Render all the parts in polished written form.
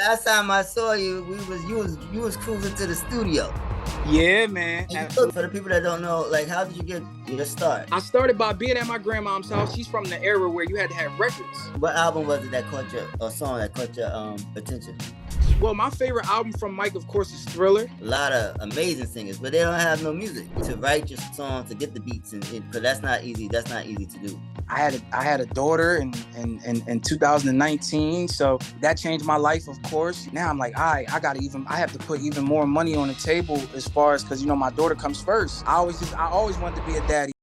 last time I saw you, you was cruising to the studio. Yeah, man. And look, for the people that don't know, like, how did you get your start? I started by being at my grandmom's house. She's from the era where you had to have records. What album was it that caught your, or song that caught your attention? Well, my favorite album from Mike, of course, is Thriller. A lot of amazing singers, but they don't have no music to write your song, to get the beats, and because that's not easy. That's not easy to do. I had a daughter in 2019, so that changed my life, of course. Now I'm like, I have to put even more money on the table as far as, because my daughter comes first. I always wanted to be a daddy.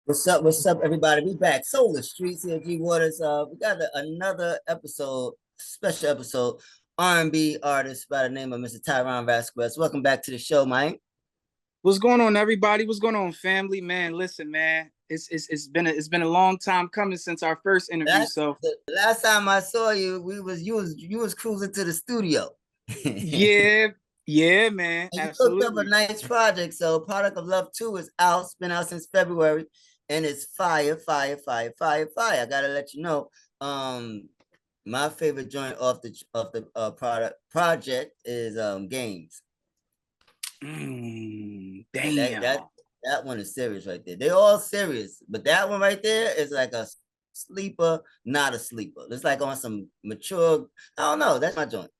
What's up, everybody? We back. Solar Streets here, G Waterz. We got another episode, special episode. R&B artist by the name of Mr. Tyron Vasquez. Welcome back to the show, Mike. What's going on, everybody? What's going on, family? Man, listen, man. It's been a long time coming since our first interview. The last time I saw you, you was cruising to the studio. yeah, man. And absolutely. You hooked up a nice project. So Product of Love 2 is out. It's been out since February, and it's fire. I gotta let you know. My favorite joint off the project is Games. Damn. That one is serious right there. They're all serious, but that one right there is like a sleeper, not a sleeper. It's like on some mature. I don't know. That's my joint.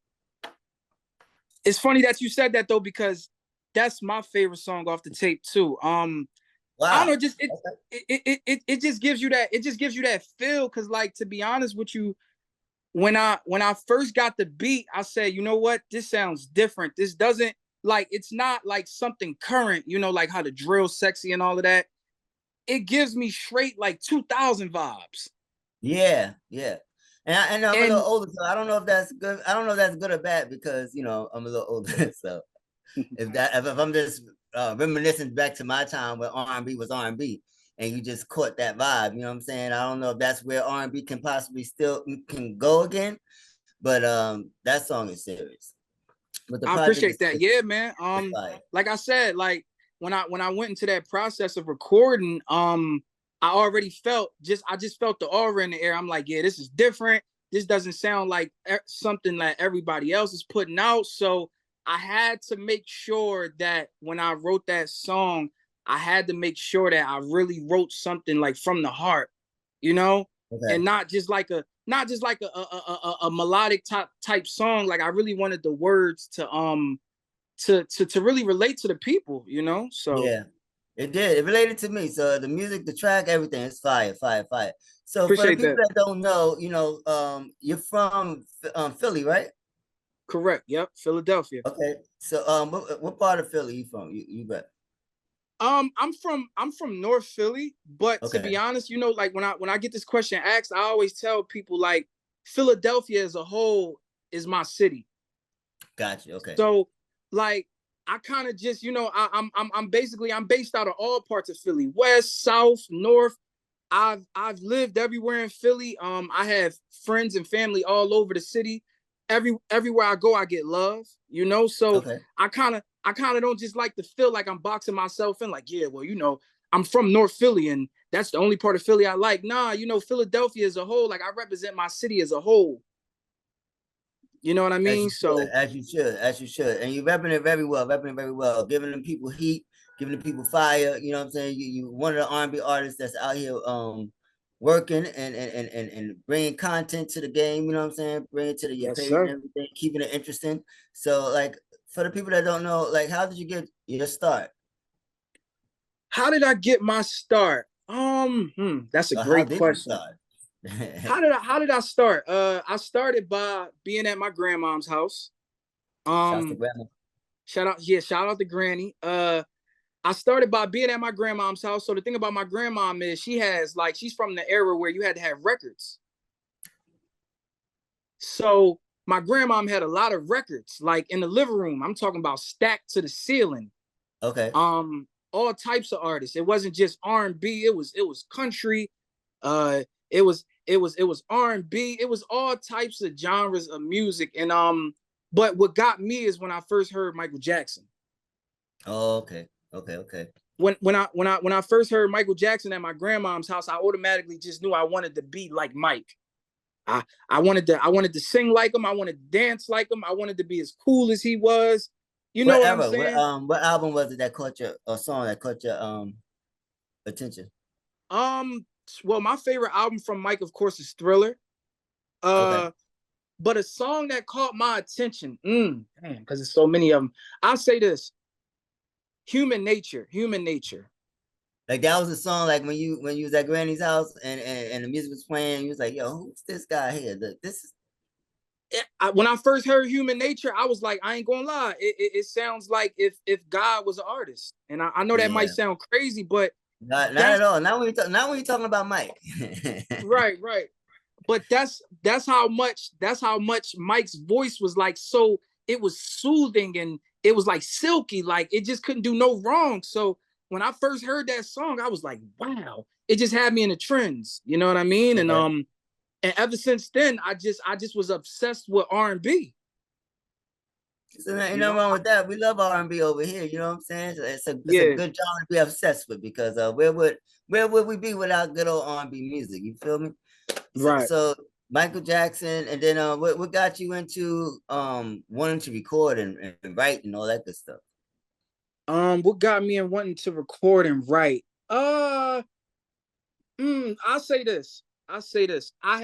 It's funny that you said that though, because that's my favorite song off the tape too. Wow. I don't know, just it just gives you that feel. Cause like, to be honest with you, when I first got the beat, I said, you know what, this sounds different. This doesn't, like, it's not like something current, like how the drill sexy and all of that. It gives me straight like 2000 vibes. Yeah. And I'm a little older, so I don't know if that's good. I don't know if that's good or bad, because I'm a little older. So if I'm just reminiscing back to my time where R&B was R&B, and you just caught that vibe, you know what I'm saying? I don't know if that's where R&B can possibly still can go again, but that song is serious. But I appreciate that. Yeah, man. Like I said, like when I went into that process of recording, I already felt I just felt the aura in the air. I'm like, yeah, this is different. This doesn't sound like something that everybody else is putting out. So I had to make sure that when I wrote that song, I had to make sure that I really wrote something like from the heart, okay. And not just like a melodic type song. Like, I really wanted the words to really relate to the people, So yeah, it did. It related to me. So the music, the track, everything is fire. So appreciate for the people that don't know, you're from Philly, right? Correct. Yep, Philadelphia. Okay. So what part of Philly you from? You bet. I'm from North Philly, but to be honest, like when I get this question asked, I always tell people like Philadelphia as a whole is my city. Gotcha. Okay. So like I kind of just, I'm based out of all parts of Philly, west, south, north. I've lived everywhere in Philly. I have friends and family all over the city. Everywhere I go, I get love, So I kind of don't just like to feel like I'm boxing myself in, like, yeah, well, I'm from North Philly and that's the only part of Philly I like. Nah, Philadelphia as a whole, like, I represent my city as a whole. You know what I mean? As you should. And you're repping it very well, giving them people heat, giving the people fire. You know what I'm saying? You one of the R&B artists that's out here working and bringing content to the game, you know what I'm saying? Bringing it to your page and everything, keeping it interesting. So, like, for the people that don't know, like, how did you get your start? How did I get my start? That's a great question. How did I start? I started by being at my grandmom's house. Shout out to Granny. I started by being at my grandmom's house. So the thing about my grandmom is she's from the era where you had to have records. So my grandmom had a lot of records, like in the living room. I'm talking about stacked to the ceiling. Okay. All types of artists. It wasn't just R&B. It was country. It was R&B. It was all types of genres of music. And but what got me is when I first heard Michael Jackson. Oh, okay. When I first heard Michael Jackson at my grandmom's house, I automatically just knew I wanted to be like Mike. I wanted to sing like him. I wanted to dance like him. I wanted to be as cool as he was. You know What what I'm era? saying? What album was it that caught your or song that caught your attention? Um, well, my favorite album from Mike, of course, is Thriller. Okay. But a song that caught my attention, damn, because there's so many of them. I'll say this: Human Nature, Human Nature. Like that was a song like when you was at Granny's house and the music was playing, you was like, yo, who's this guy here? This is When I first heard Human Nature, I was like, I ain't gonna lie, it sounds like if God was an artist, and I know that might yeah. sound crazy, but Not at that's all. Not when you're talking about Mike. right, right. But that's how much Mike's voice was like. So it was soothing and it was like silky, like it just couldn't do no wrong. So when I first heard that song, I was like, wow, it just had me in the trends. You know what I mean? Okay. And ever since then, I just was obsessed with R&B. So ain't You nothing know, wrong with that. We love R&B over here. You know what I'm saying? So it's a yeah, good genre to be obsessed with because where would we be without good old R&B music? You feel me? right. So Michael Jackson, and then what got you into wanting to record and write and all that good stuff? What got me in wanting to record and write? I'll say this. I'll say this. I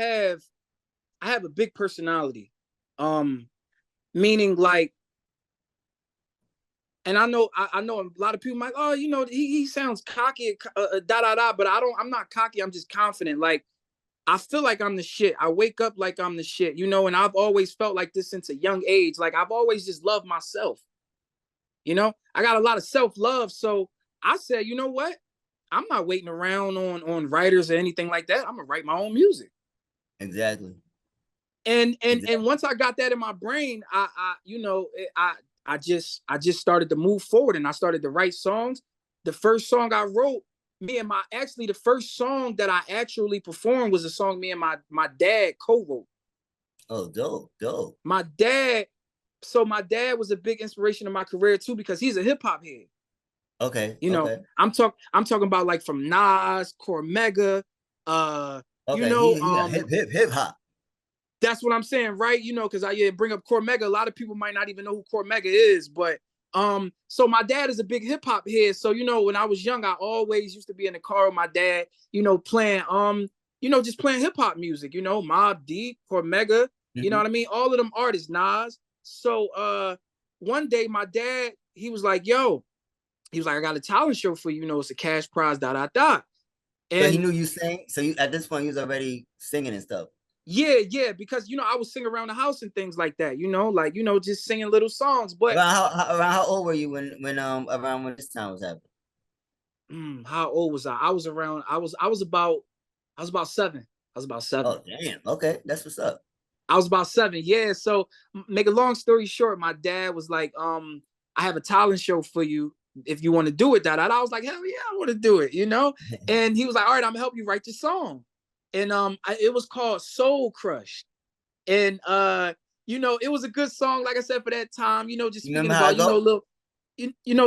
have a big personality. Um, Meaning like, and I know a lot of people might, oh, you know, he sounds cocky, da da da, but I'm not cocky. I'm just confident. Like I feel like I'm the shit. I wake up like I'm the shit, you know, and I've always felt like this since a young age. Like I've always just loved myself. You know, I got a lot of self love. So I said, you know what? I'm not waiting around on writers or anything like that. I'm gonna write my own music. Exactly. And Exactly. once I got that in my brain, I just started to move forward and I started to write songs. The first song I wrote, me and my actually the first song that I actually performed was a song me and my dad co-wrote. Oh, dope, dope. My dad, so my dad was a big inspiration in my career too because he's a hip hop head. Okay, You know, okay, I'm talking about like from Nas, Cormega, you okay. know, He got hip hop. that's what I'm saying, right? You know, because I bring up Cormega. A lot of people might not even know who Cormega is, but so my dad is a big hip hop head. So you know, when I was young, I always used to be in the car with my dad, you know, playing just playing hip hop music. You know, Mobb Deep, Cormega. You know Mhm. what I mean? All of them artists, Nas. So one day my dad, he was like, "Yo," he was like, "I got a talent show for you. You know, it's a cash prize, da da da." So he And knew you sang. So you at this point he was already singing and stuff. yeah, yeah, because you know I would sing around the house and things like that. You know, like just singing little songs. But Around how old were you when around when this time was happening? how old was I? I was around. I was about seven. I was about seven. Oh damn. Okay, that's what's up. I was about seven. Yeah. So make a long story short, my dad was like, I have a talent show for you if you want to do it. That I was like, hell yeah, I want to do it. You know. And he was like, all right, I'm gonna help you write the song. And it was called Soul Crush. And it was a good song, like I said, for that time, just You speaking remember how about, it go?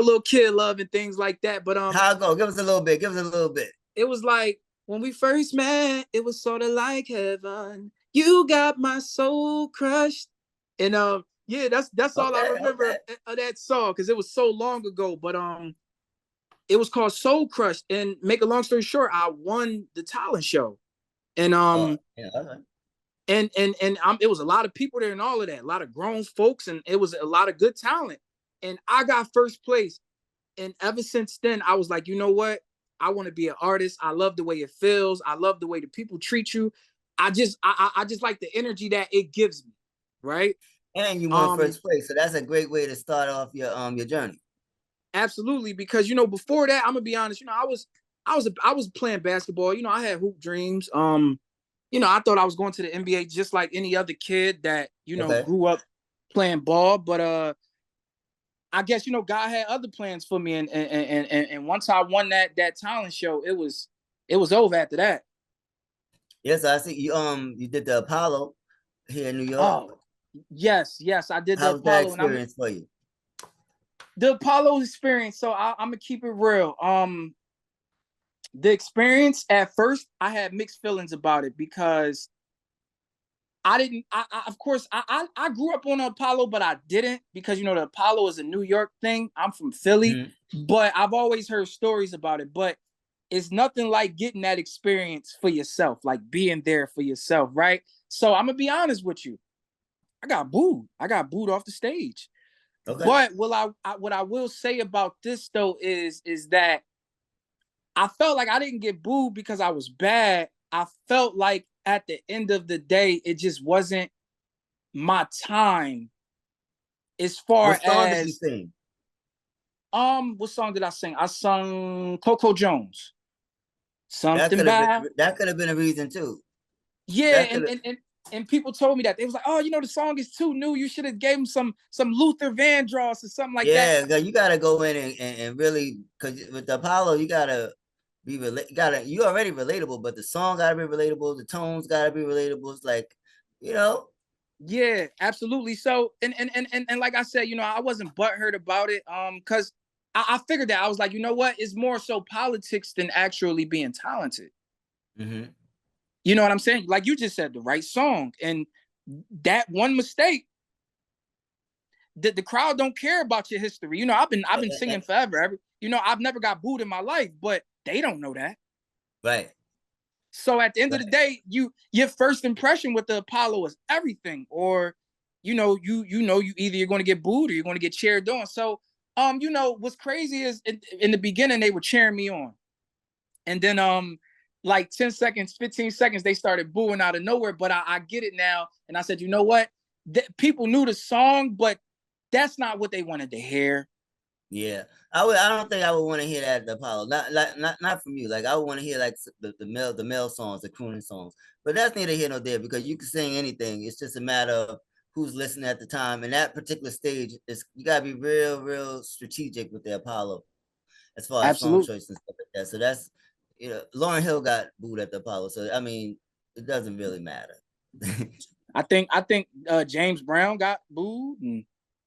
little kid love and things like that. But How it go? Give us a little bit. Give us a little bit. it was like when we first met, it was sort of like heaven. You got my soul crushed. And yeah, that's all I Okay, remember okay. of that song because it was so long ago. But it was called Soul Crushed. And make a long story short, I won the talent show. And Oh, yeah, okay. it was a lot of people there and all of that, a lot of grown folks, and it was a lot of good talent. And I got first place. And ever since then, I was like, you know what? I want to be an artist. I love the way it feels. I love the way the people treat you. I just like the energy that it gives me, right? And you won Um, first place, so that's a great way to start off your journey. Absolutely, because before that, I'm gonna be honest. I was playing basketball. I had hoop dreams. I thought I was going to the NBA just like any other kid that Okay. grew up playing ball. But I guess God had other plans for me, and once I won that talent show, it was over after that. Yes, I see you did the Apollo here in New York. Oh, yes, yes, I did the How was that Apollo, and experience for you? the Apollo experience. So I'm gonna keep it real. The experience at first, I had mixed feelings about it because I didn't. Of course, I grew up on the Apollo, but I didn't because you know the Apollo is a New York thing. I'm from Philly, but I've always heard stories about it. But it's nothing like getting that experience for yourself, like being there for yourself, right? So I'm gonna be honest with you. I got booed. I got booed off the stage. Okay. But what I will say about this though is that I felt like I didn't get booed because I was bad. I felt like at the end of the day, it just wasn't my time. As far What song did you as sing? what song did I sing? I sung Coco Jones. That Something could have bad. been that could have been a reason too. Yeah, That could have. and people told me that. They was like, oh, you know, the song is too new. You should have gave him some Luther Vandross or something like that. Yeah, you gotta go in and really, because with the Apollo, you gotta be you already relatable, but the song gotta be relatable, the tones gotta be relatable. It's like, you know. Yeah, absolutely. So and like I said, you know, I wasn't butthurt about it. Because I figured that I was like, you know what, it's more so politics than actually being talented. You know what I'm saying? Like you just said, the right song. And that one mistake, the crowd don't care about your history. You know, I've been singing forever. You know, I've never got booed in my life, but they don't know that. Right. So at the end of the day, your first impression with the Apollo is everything. Or, you know, you either you're going to get booed or you're going to get cheered on. So, you know, what's crazy is in the beginning they were cheering me on, and then like 10 seconds, 15 seconds, they started booing out of nowhere. But I get it now, and I said, you know what? People knew the song, but that's not what they wanted to hear. Yeah, I don't think I would want to hear that at the Apollo. Not from you. Like I would want to hear like the male songs, the crooning songs. But that's neither here nor there because you can sing anything. It's just a matter of who's listening at the time. And that particular stage is you gotta be real strategic with the Apollo as far as song Absolutely. choice and stuff like that. So that's Lauryn Hill got booed at the Apollo. So I mean, it doesn't really matter. I think James Brown got booed. And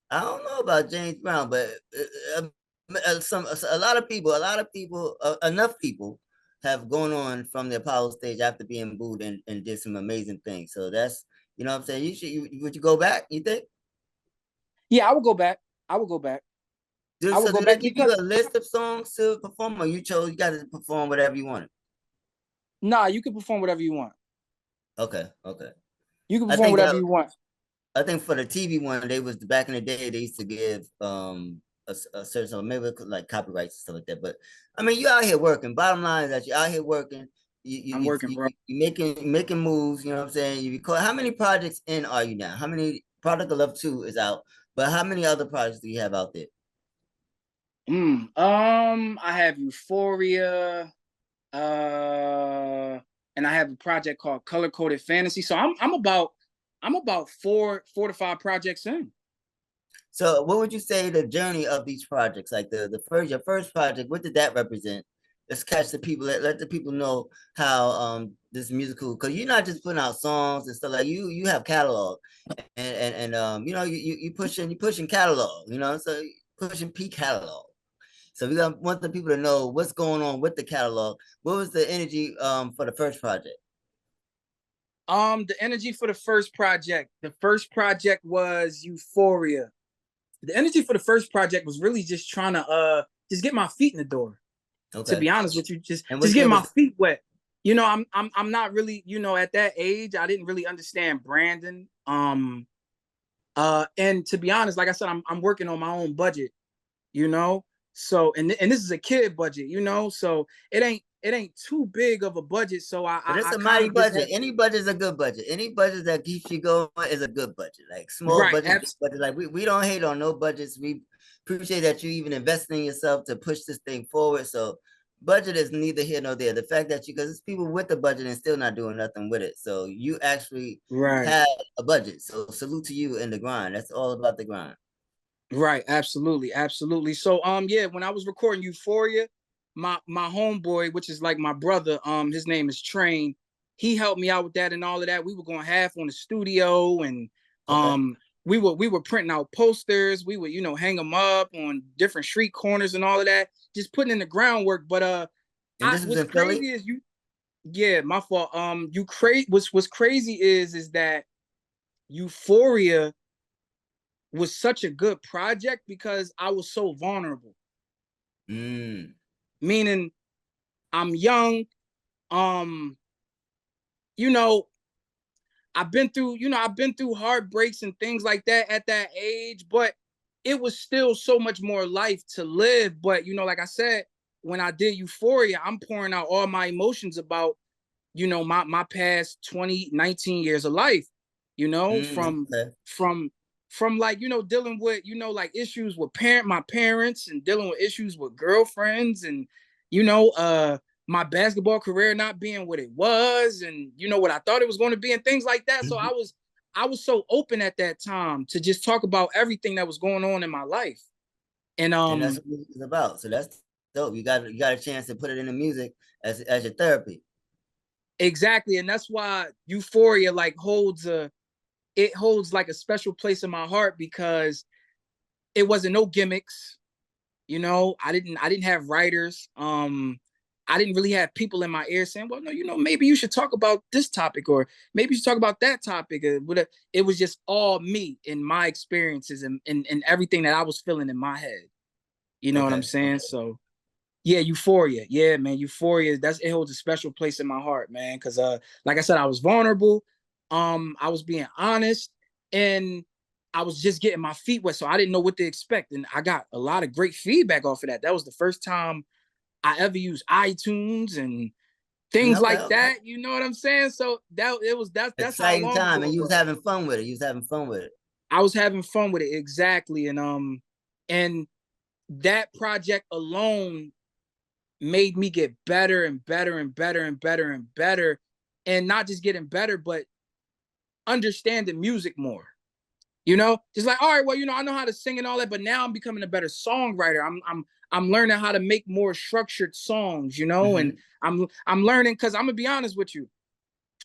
I don't know about James Brown, but a lot of people, enough people have gone on from the Apollo stage after being booed and did some amazing things. So that's, you know what I'm saying? Would you go back, you think? yeah, I would go back. I would go back. I would So go do they back give you because a list of songs to perform, or you got to perform whatever you wanted? nah, you can perform whatever you want. Okay. You can I perform think whatever you want. I think for the TV one, they was back in the day, they used to give a certain song, maybe like copyrights and stuff like that. But I mean, you out here working. Bottom line is that you're out here working. I'm working, bro. You making moves. You know what I'm saying? You record. How many projects in are you now? How many? Product of Love 2 is out, but how many other projects do you have out there? I have Euphoria, and I have a project called Color Coded Fantasy. So I'm about four to five projects in. So what would you say the journey of these projects? Like your first project, what did that represent? Let's catch the people, let the people know how this musical, because you're not just putting out songs and stuff, like you have catalog and you know you pushing catalog, you know, so pushing P catalog. So we want the people to know what's going on with the catalog. What was the energy for the first project? The energy for the first project. The first project was Euphoria. The energy for the first project was really just trying to just get my feet in the door. Okay. To be honest with you, just what get my feet wet. You know, I'm not really, you know, at that age, I didn't really understand branding. And to be honest, like I said, I'm working on my own budget, you know. So and this is a kid budget, you know, so it ain't too big of a budget. So But it's I a kind mighty of just budget. Any budget is a good budget. Any budget that keeps you going is a good budget. Like small right, budget, budget. Like we don't hate on no budgets. We appreciate that you even investing in yourself to push this thing forward. So budget is neither here nor there. The fact that because it's people with the budget and still not doing nothing with it. So you actually have a budget. So salute to you in the grind. That's all about the grind. Right, absolutely. So yeah, when I was recording Euphoria, my homeboy, which is like my brother, his name is Train. He helped me out with that and all of that. We were going half on the studio, and we were printing out posters. We would, you know, hang them up on different street corners and all of that, just putting in the groundwork. But and this was what's in Philly? crazy is yeah, my fault. What's crazy is that Euphoria was such a good project because I was so vulnerable. Meaning I'm young. You know, I've been through heartbreaks and things like that at that age, but it was still so much more life to live. But like I said, when I did Euphoria, I'm pouring out all my emotions about, my past 20, 19 years of life, from Okay. from like, dealing with, like issues with my parents, and dealing with issues with girlfriends, and, my basketball career not being what it was, and what I thought it was going to be, and things like that. So I was so open at that time to just talk about everything that was going on in my life. And that's what music is about. So that's dope. You got a chance to put it in the music as your therapy. Exactly. And that's why Euphoria like holds like a special place in my heart, because it wasn't no gimmicks. I didn't have writers. I didn't really have people in my ear saying, well, no, maybe you should talk about this topic, or maybe you should talk about that topic. It was just all me and my experiences, and everything that I was feeling in my head. You know what I'm saying? So yeah, Euphoria. Yeah, man, Euphoria. It holds a special place in my heart, man. Cause like I said, I was vulnerable. I was being honest, and I was just getting my feet wet. So I didn't know what to expect. And I got a lot of great feedback off of that. That was the first time I ever used iTunes and things like that. You know what I'm saying? So that's how exciting long time, ago and it you was was. having fun with it. You was having fun with it. I was having fun with it, exactly. And that project alone made me get better and better and better and better and better, and not just getting better, but understanding music more. Just like, all right, well, I know how to sing and all that, but now I'm becoming a better songwriter. I'm learning how to make more structured songs, and I'm learning, because I'm gonna be honest with you.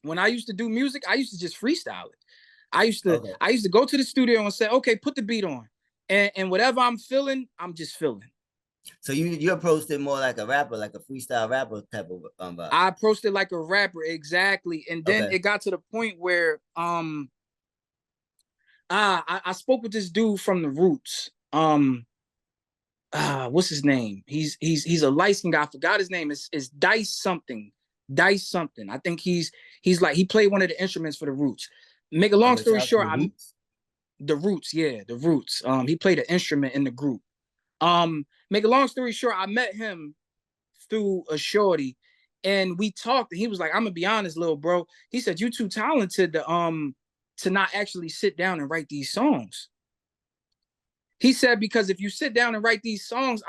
When I used to do music, I used to just freestyle it. I used to go to the studio and say, okay, put the beat on, and whatever I'm feeling, I'm just feeling. So you approached it more like a rapper, like a freestyle rapper type of vibe. I approached it like a rapper, exactly. And then it got to the point where I spoke with this dude from the Roots. What's his name? He's a light-skinned guy. I forgot his name. Is Dice something. Dice something. I think he's like, he played one of the instruments for the Roots. Make a long story short, the Roots, yeah, the Roots. He played an instrument in the group. Make a long story short, I met him through a shorty, and we talked, and he was like, I'm gonna be honest, little bro. He said, you too talented to not actually sit down and write these songs. He said, because if you sit down and write these songs,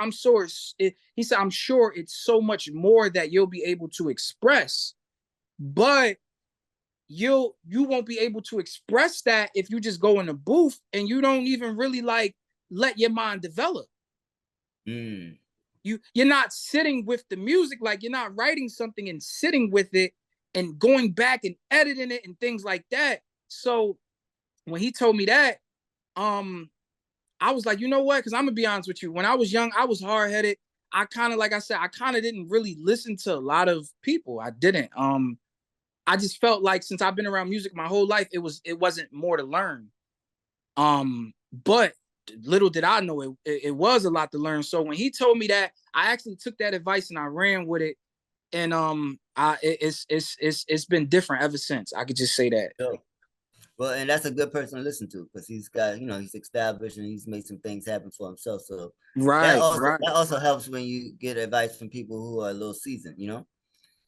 he said, I'm sure it's so much more that you'll be able to express, but you won't be able to express that if you just go in the booth and you don't even really like let your mind develop. You're not sitting with the music, like you're not writing something and sitting with it and going back and editing it and things like that. So when he told me that, I was like, you know what? Because I'm gonna be honest with you. When I was young, I was hard headed. I kind of, like I said, I kind of didn't really listen to a lot of people. I didn't. I just felt like since I've been around music my whole life, it wasn't more to learn. But little did I know it was a lot to learn. So when he told me that, I actually took that advice and I ran with it. And it's been different ever since. I could just say that. Well, and that's a good person to listen to, because he's got, he's established and he's made some things happen for himself. So that also helps when you get advice from people who are a little seasoned,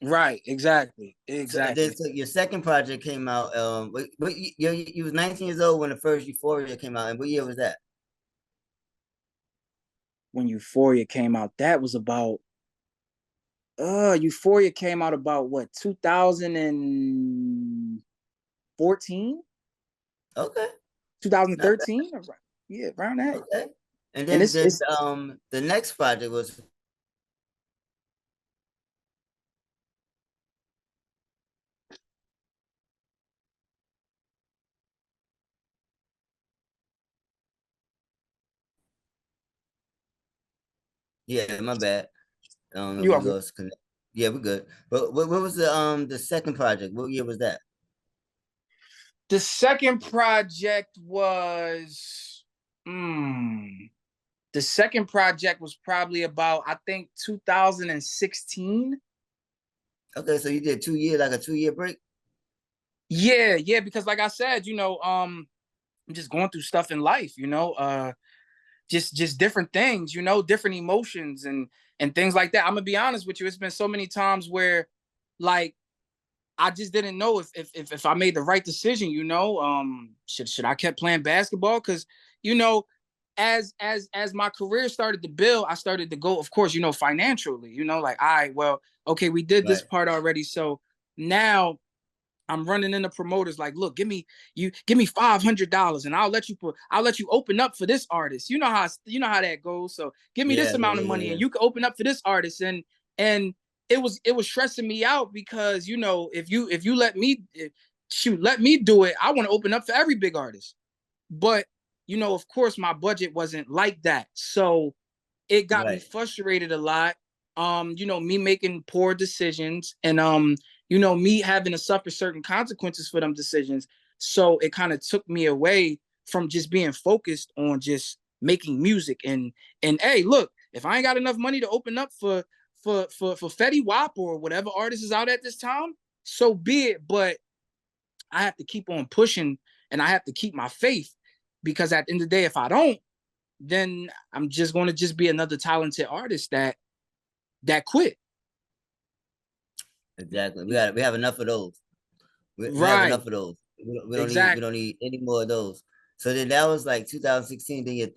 Right, exactly. So your second project came out. You was 19 years old when the first Euphoria came out, and what year was that? When Euphoria came out, that was about. Euphoria came out about what, 2014? Okay. 2013? Yeah, around that. Okay. And then the next project was. Yeah, my bad. I don't know if we lost connect. Yeah, we're good. But what was the second project? What year was that? The second project was, the second project was probably about, I think, 2016. Okay, so you did 2 years, like a 2-year break? Yeah, because like I said, I'm just going through stuff in life, just different things, different emotions and things like that. I'm gonna be honest with you. It's been so many times where, like, I just didn't know if I made the right decision. Should I kept playing basketball? Because as my career started to build, I started to go, of course, financially. Like, all right, well, okay, we did this part already, so now I'm running into promoters like, look, give me $500 and I'll let you open up for this artist. You know how that goes. So give me this amount of money and you can open up for this artist. And it was stressing me out because if you let me do it, I want to open up for every big artist. But of course my budget wasn't like that. So it got me frustrated a lot. Me making poor decisions and me having to suffer certain consequences for them decisions. So it kind of took me away from just being focused on just making music and hey, look, if I ain't got enough money to open up for Fetty Wap or whatever artist is out at this time, so be it. But I have to keep on pushing and I have to keep my faith, because at the end of the day, if I don't, then I'm just going to just be another talented artist that quit. Exactly. We have enough of those. We have enough of those. We don't need any more of those. So then that was like 2016. Then your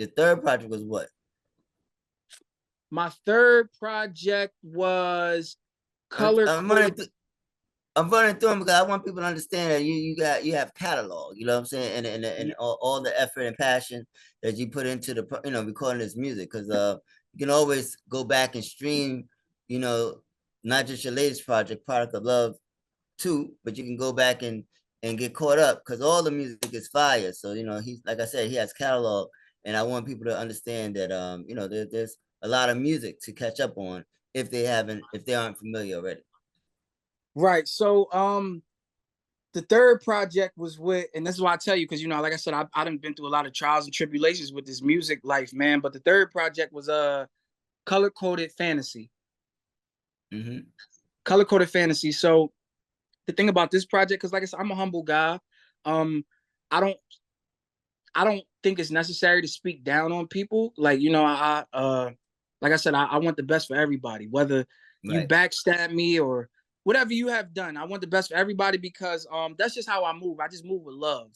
third project was what? My third project was Color Coded. I'm running through them because I want people to understand that you have catalog, you know what I'm saying, and all the effort and passion that you put into the recording this music, because you can always go back and stream, not just your latest project, Product of Love 2, but you can go back and get caught up because all the music is fire. So he's, like I said, he has catalog, and I want people to understand that there's a lot of music to catch up on if they aren't familiar already. Right. So the third project was with, and this is why I tell you, because like I said, I done been through a lot of trials and tribulations with this music life, man. But the third project was Color Coded Fantasy. Mm-hmm. Color Coded Fantasy. So the thing about this project, because like I said, I'm a humble guy. I don't think it's necessary to speak down on people. Like, like I said, I want the best for everybody, whether you backstab me or whatever you have done. I want the best for everybody because that's just how I move. I just move with love.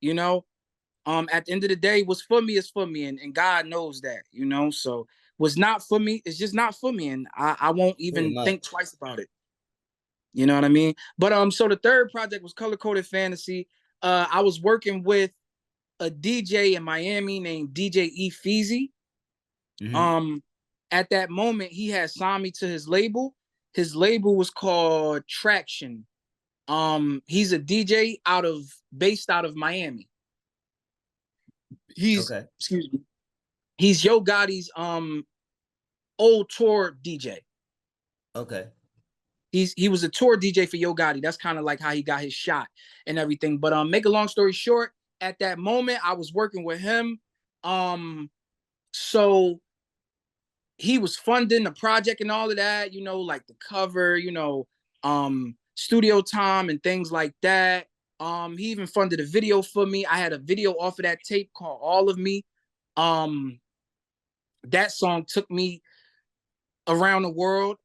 At the end of the day, what's for me is for me, and God knows that, so what's not for me is just not for me, and I won't even think twice about it. You know what I mean? But so the third project was Color Coded Fantasy. I was working with a DJ in Miami named DJ E Feezy. Mm-hmm. At that moment, he had signed me to his label. His label was called Traction. He's a DJ based out of Miami. Excuse me. He's Yo Gotti's old tour DJ. Okay. He was a tour DJ for Yo Gotti. That's kind of like how he got his shot and everything. But make a long story short, at that moment, I was working with him. So he was funding the project and all of that, like the cover, studio time and things like that. He even funded a video for me. I had a video off of that tape called All of Me. That song took me around the world.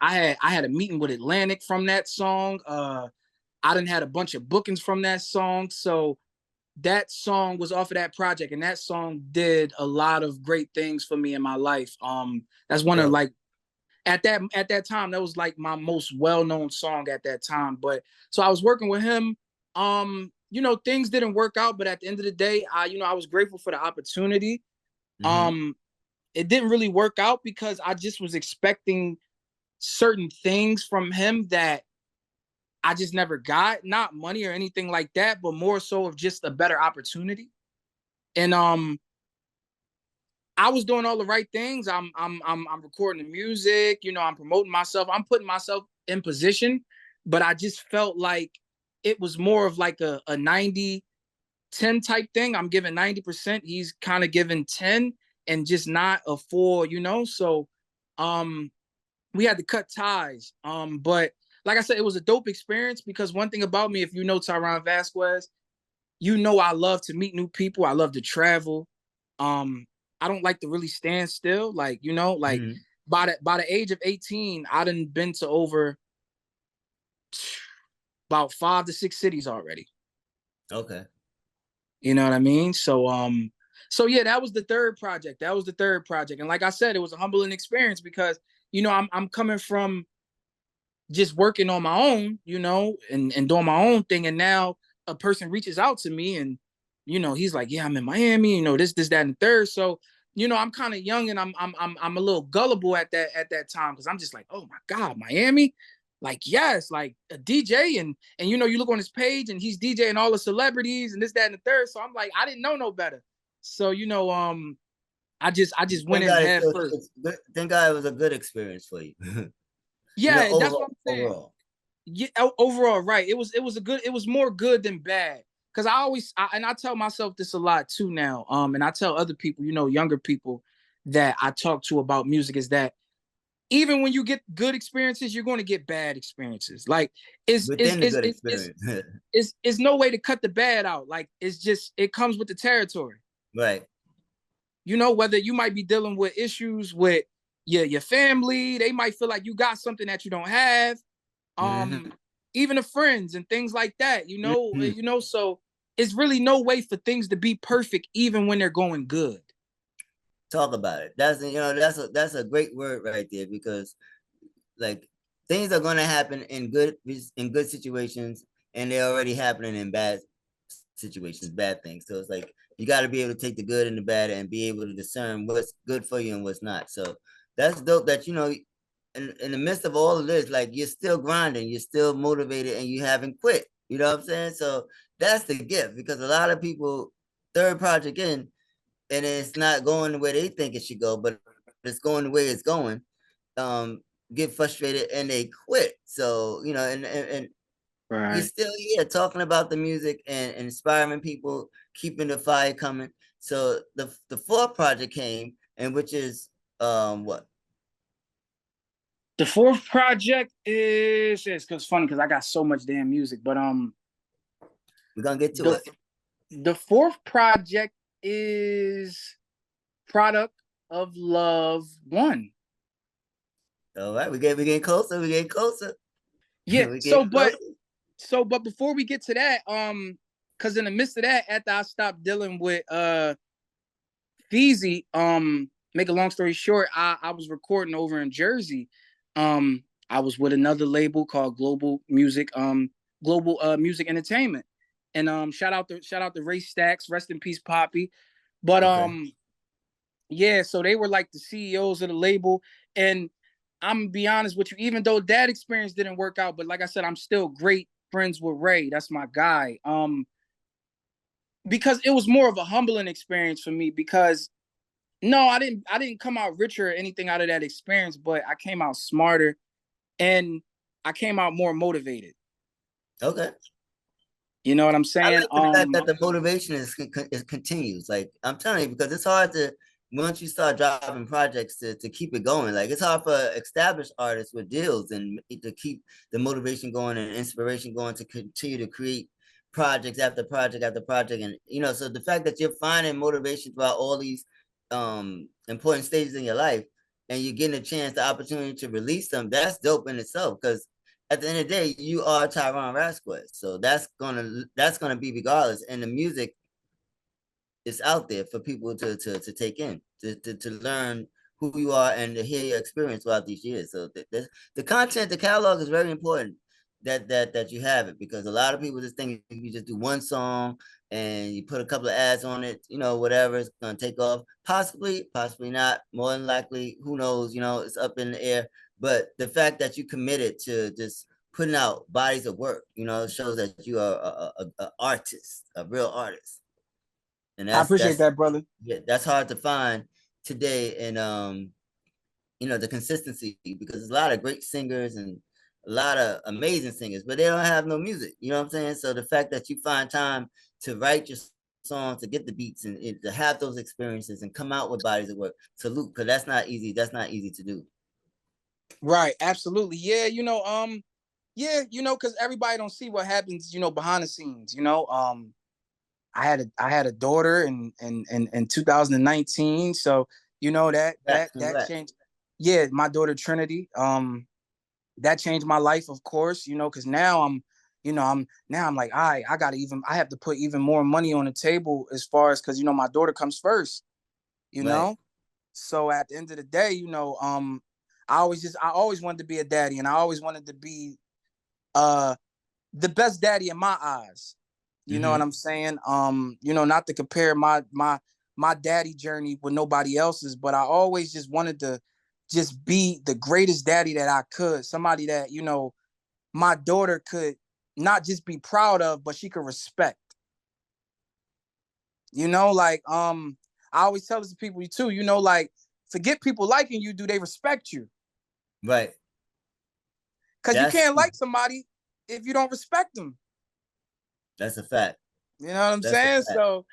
I had a meeting with Atlantic from that song. I done had a bunch of bookings from that song. So that song was off of that project, and that song did a lot of great things for me in my life. That's one of, like, at that time, that was like my most well-known song at that time. But so I was working with him. Things didn't work out, but at the end of the day, I was grateful for the opportunity. Mm-hmm. It didn't really work out because I just was expecting certain things from him that I just never got, not money or anything like that, but more so of just a better opportunity. And I was doing all the right things. I'm recording the music, I'm promoting myself, I'm putting myself in position, but I just felt like it was more of like a 90-10 type thing. I'm giving 90%. He's kind of giving 10 and just not a full, you know? So we had to cut ties. But like I said, it was a dope experience because one thing about me, if you know Tyron Vasquez, you know I love to meet new people. I love to travel. I don't like to really stand still. Like, you know, like by the age of 18, I done been to over about 5 to 6 cities already. Okay. You know what I mean? So yeah, that was the third project. And like I said, it was a humbling experience because, you know, I'm coming from just working on my own, you know, and doing my own thing. And now a person reaches out to me and, you know, he's like, yeah, I'm in Miami, you know, this, that, and the third. So, you know, I'm kind of young and I'm a little gullible at that time because I'm just like, oh my God, Miami. Like, yes, like a DJ and you know, you look on his page and he's DJing all the celebrities and this, that, and the third. So I'm like, I didn't know no better. So, you know, I just went in head first. Thank God it was a good experience for you. Yeah, you know, that's what I'm saying. overall. Yeah, overall, right. It was more good than bad. Cause I tell myself this a lot too now. And I tell other people, you know, younger people that I talk to about music is that even when you get good experiences, you're going to get bad experiences. Like it's no way to cut the bad out. Like it's just, it comes with the territory. Right. You know, whether you might be dealing with issues with your family, they might feel like you got something that you don't have. Even the friends and things like that, you know, so it's really no way for things to be perfect, even when they're going good. Talk about it. That's a great word right there because like things are going to happen in good situations and they're already happening in bad situations, bad things. So it's like you got to be able to take the good and the bad and be able to discern what's good for you and what's not. So that's dope that, you know, in the midst of all of this, like you're still grinding, you're still motivated and you haven't quit. You know what I'm saying? So that's the gift because a lot of people third project in and it's not going the way they think it should go, but it's going the way it's going. Get frustrated and they quit. So, you know, and Right. you're still here talking about the music and inspiring people, keeping the fire coming. So the fourth project came, and which is what? The fourth project is because funny because I got so much damn music, but we're gonna get to it. The fourth project is Product of Love 1. All right, we're getting closer. We're getting closer. Yeah. But before we get to that, because in the midst of that, after I stopped dealing with Feezy, make a long story short, I was recording over in Jersey. I was with another label called Global Music Entertainment. And shout out to Ray Stacks, rest in peace, Poppy. But yeah, so they were like the CEOs of the label. And I'm gonna be honest with you, even though that experience didn't work out, but like I said, I'm still great friends with Ray. That's my guy. Because it was more of a humbling experience for me because no, I didn't come out richer or anything out of that experience, but I came out smarter and I came out more motivated. Okay. You know what I'm saying? I like the fact that the motivation is continues. Like I'm telling you, because it's hard to once you start dropping projects to keep it going. Like it's hard for established artists with deals and to keep the motivation going and inspiration going to continue to create projects after project after project. And you know, so the fact that you're finding motivation throughout all these important stages in your life and you're getting a chance, the opportunity to release them, that's dope in itself. Because at the end of the day, you are Tyron Vasquez. So that's gonna be regardless. And the music is out there for people to take in, to learn who you are and to hear your experience throughout these years. So the content, the catalog is very important that you have it, because a lot of people just think you just do one song and you put a couple of ads on it, you know, whatever, it's gonna take off. Possibly not. More than likely, who knows, you know, it's up in the air. But the fact that you committed to just putting out bodies of work, you know, shows that you are a artist, a real artist. And I appreciate that, brother. Yeah, that's hard to find today. And you know, the consistency, because there's a lot of great singers and a lot of amazing singers, but they don't have no music. You know what I'm saying? So the fact that you find time to write your songs, to get the beats, and to have those experiences and come out with bodies of work, salute, because that's not easy. That's not easy to do. Right. Absolutely. Yeah. Yeah, because everybody don't see what happens, behind the scenes. I had a daughter in 2019, so that changed. Yeah, my daughter Trinity. That changed my life, of course. Because now I'm like, I have to put even more money on the table as far as because my daughter comes first. Right. So at the end of the day, I always wanted to be a daddy, and I always wanted to be the best daddy in my eyes. You know what I'm saying? Not to compare my daddy journey with nobody else's, but I always just wanted to just be the greatest daddy that I could. Somebody that, my daughter could not just be proud of, but she could respect. I always tell this to people too, like, forget people liking you, do they respect you? Right. Because you can't like somebody if you don't respect them. That's a fact. You know what I'm saying? So,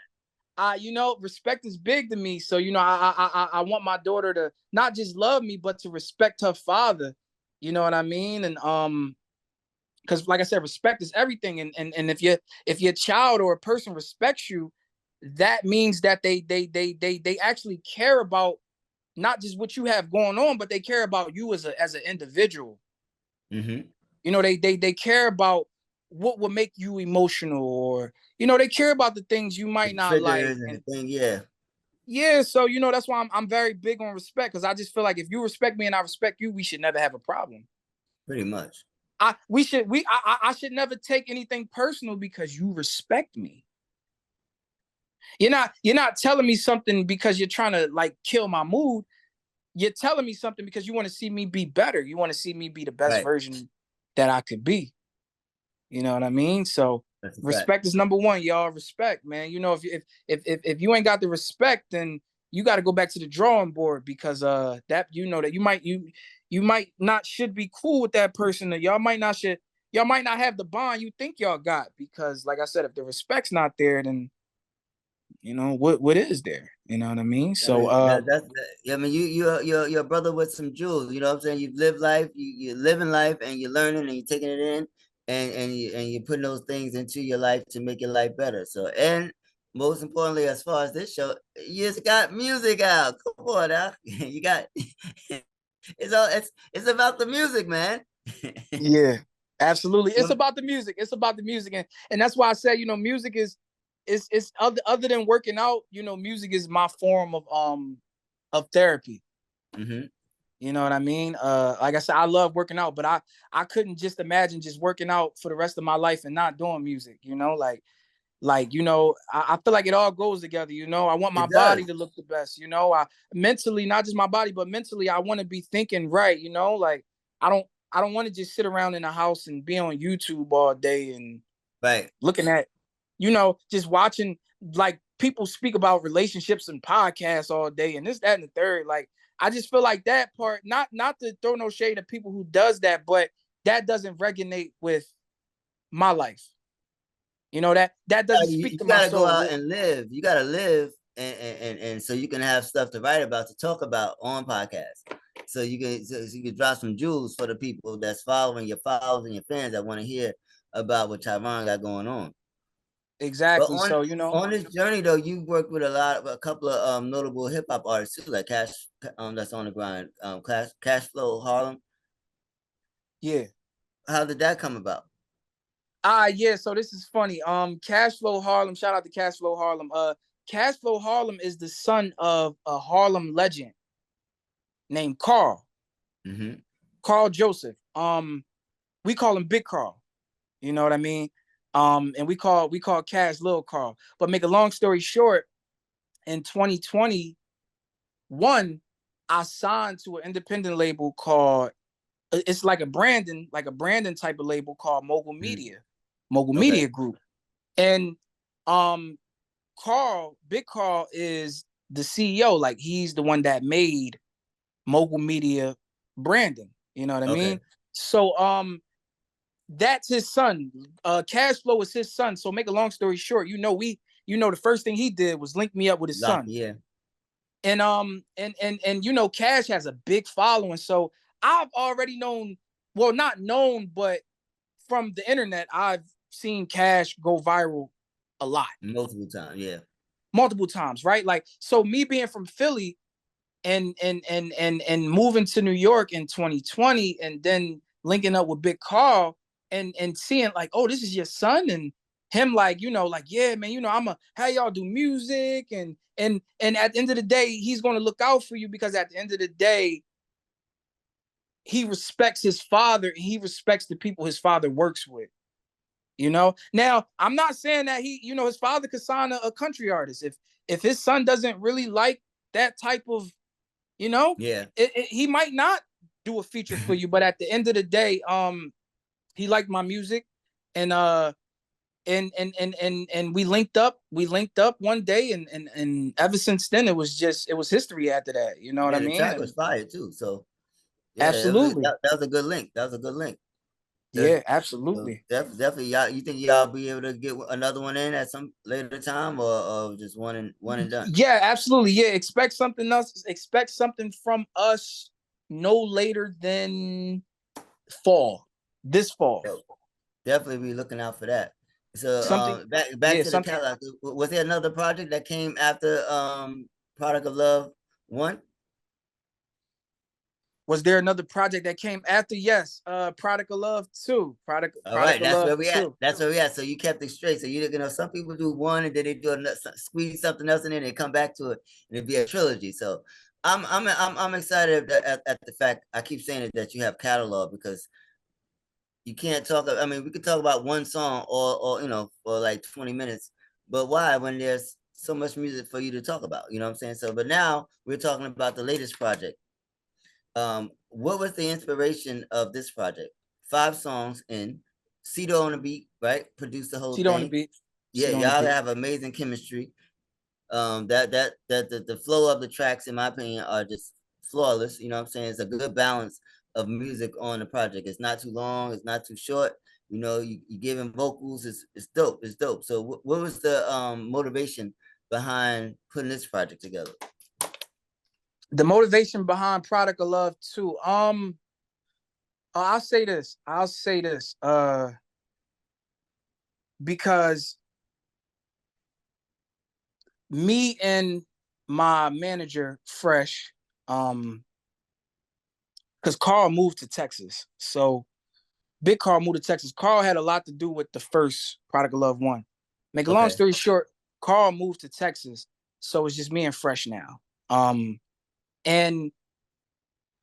respect is big to me. So, I want my daughter to not just love me, but to respect her father. You know what I mean? And because like I said, respect is everything. And if your child or a person respects you, that means that they actually care about not just what you have going on, but they care about you as an individual. They care about what will make you emotional, or they care about the things you might not like. Yeah, so that's why I'm very big on respect, because I just feel like if you respect me and I respect you, we should never have a problem. Pretty much. I should never take anything personal because you respect me. You're not telling me something because you're trying to like kill my mood. You're telling me something because you want to see me be better. You want to see me be the best version that I could be. You know what I mean? So respect is number one, y'all. Respect, man. If you ain't got the respect, then you got to go back to the drawing board, because that you might not should be cool with that person. That y'all might not have the bond you think y'all got, because like I said, if the respect's not there, then what is there? You know what I mean? So I mean, you're a brother with some jewels. You know what I'm saying? You live life, you're living life, and you're learning, and you're taking it in, and you're putting those things into your life to make your life better. So, and most importantly, as far as this show, you just got music out. Come on now, you got it's about the music, man. Yeah, absolutely. It's about the music. It's about the music, and that's why I say, music is other than working out. Music is my form of therapy. You know what I mean? Like I said, I love working out, but I couldn't just imagine just working out for the rest of my life and not doing music. I feel like it all goes together. I want my body to look the best. I mentally, not just my body, but mentally, I want to be thinking right. Like I don't want to just sit around in the house and be on YouTube all day and looking at, just watching like people speak about relationships and podcasts all day and this, that, and the third. Like, I just feel like that part, not to throw no shade at people who does that, but that doesn't resonate with my life. That doesn't speak to my soul. You gotta go out and live. You gotta live, and so you can have stuff to write about, to talk about on podcasts. So you can drop some jewels for the people that's following your followers and your fans that want to hear about what Tyron got going on. Exactly. So on this journey though, you worked with a couple of notable hip hop artists too, like Cash, that's on the grind, Cash Flow Harlem. Yeah. How did that come about? Yeah. So this is funny. Cash Flow Harlem. Shout out to Cash Flow Harlem. Cash Flow Harlem is the son of a Harlem legend named Carl. Carl Joseph. We call him Big Carl. You know what I mean? And we call Cash Lil Carl. But make a long story short, in 2021, I signed to an independent label called, it's like a Brandon type of label called Mogul Media, Media Group. And Big Carl is the CEO. Like, he's the one that made Mogul Media branding. You know what I mean? So That's his son. Cash Flow is his son. So make a long story short, the first thing he did was link me up with his son. Yeah. And Cash has a big following. So I've already known, well, not known, but from the internet, I've seen Cash go viral a lot. Multiple times, yeah. Multiple times, right? Like, so me being from Philly and moving to New York in 2020 and then linking up with Big Carl and seeing like, oh, this is your son, and him like, yeah, man, how y'all do music, and at the end of the day, he's going to look out for you, because at the end of the day, he respects his father and he respects the people his father works with. Now I'm not saying that his father could sign a country artist if his son doesn't really like that type of, yeah, he might not do a feature for you. But at the end of the day, he liked my music, and we linked up one day, and ever since then it was history after that. You know what I mean? The track was fire too. So yeah, absolutely, that was a good link. Yeah, absolutely. So definitely, y'all. You think y'all be able to get another one in at some later time, or just one and done? Yeah, absolutely. Yeah, expect something else. Expect something from us no later than fall. This fall. Definitely be looking out for that. So back to the catalog. Was there another project that came after Product of Love 1? Was there another project that came after? Yes, Product of Love 2. Product All right, that's where we at. That's where we at. So you kept it straight. So some people do one and then they do another, squeeze something else in, and they come back to it, and it'd be a trilogy. So I'm excited at the fact, I keep saying it, that you have catalog, because you can't talk. I mean, we could talk about one song or for like 20 minutes, but why when there's so much music for you to talk about? You know what I'm saying? So, but now we're talking about the latest project. What was the inspiration of this project? 5 songs in, Cito on the beat, right? Produced the whole thing. On the beat. Yeah, y'all have amazing chemistry. The flow of the tracks, in my opinion, are just flawless. You know what I'm saying? It's a good balance of music on the project. It's not too long, it's not too short. You giving vocals, it's dope. It's dope. So what was the motivation behind putting this project together? The motivation behind Product of Love 2. I'll say this. Because me and my manager, Fresh, because Carl moved to Texas. So Big Carl moved to Texas. Carl had a lot to do with the first Product of Love 1. Make a long story short, Carl moved to Texas. So it's just me and Fresh now. And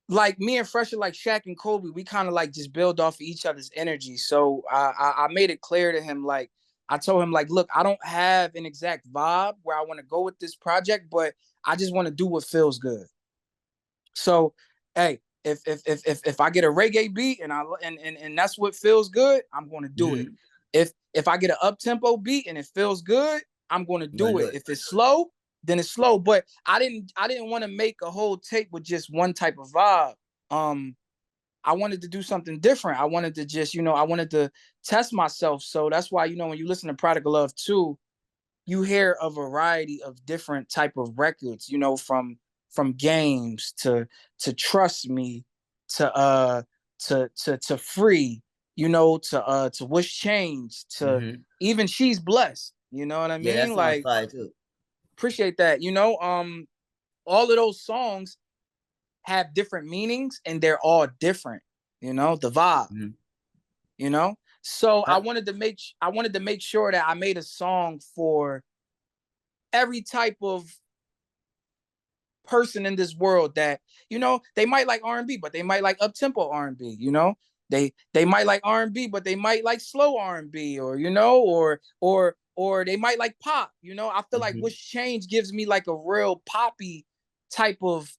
like me and Fresh are like Shaq and Kobe. We kind of like just build off of each other's energy. So I made it clear to him, like, I told him, like, look, I don't have an exact vibe where I want to go with this project, but I just want to do what feels good. So, hey, if I get a reggae beat and that's what feels good, I'm going to do it. If I get an up-tempo beat and it feels good, I'm going to do it. If it's slow, then it's slow. But I didn't want to make a whole tape with just one type of vibe. I wanted to do something different. I wanted to just, I wanted to test myself. So that's why, when you listen to Product of Love 2, you hear a variety of different type of records, from Games to Trust Me to Free, to Wish Change to even She's Blessed. You know what I mean? Yeah, that like, fire too. Appreciate that. All of those songs have different meanings and they're all different, the vibe, So I wanted to make sure that I made a song for every type of person in this world that, they might like R&B, but they might like up-tempo R&B, they might like R&B, but they might like slow R&B, or they might like pop. I feel like Wish Change gives me like a real poppy type of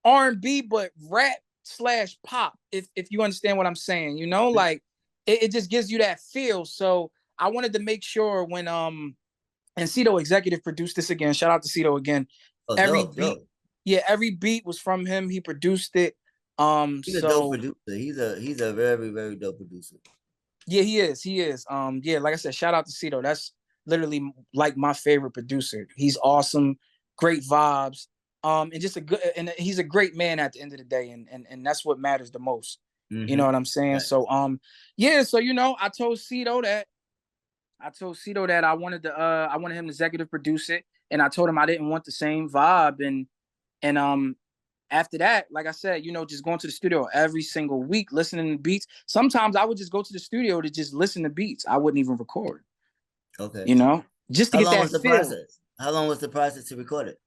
R&B, but rap / pop, if you understand what I'm saying, like it just gives you that feel. So I wanted to make sure when and Cito executive produced this again. Shout out to Cito again. Every beat was from him. He produced it. He's a dope producer. He's a very, very dope producer. Yeah, he is. Yeah, like I said, shout out to Cito. That's literally like my favorite producer. He's awesome, great vibes. And just and he's a great man at the end of the day, and that's what matters the most. Mm-hmm. You know what I'm saying? Right. So yeah, so I told Cito that I wanted him to executive produce it, and I told him I didn't want the same vibe, and after that, like I said, just going to the studio every single week, listening to beats. Sometimes I would just go to the studio to just listen to beats. I wouldn't even record. Okay. Just to get that feel. Process? How long was the process to record it?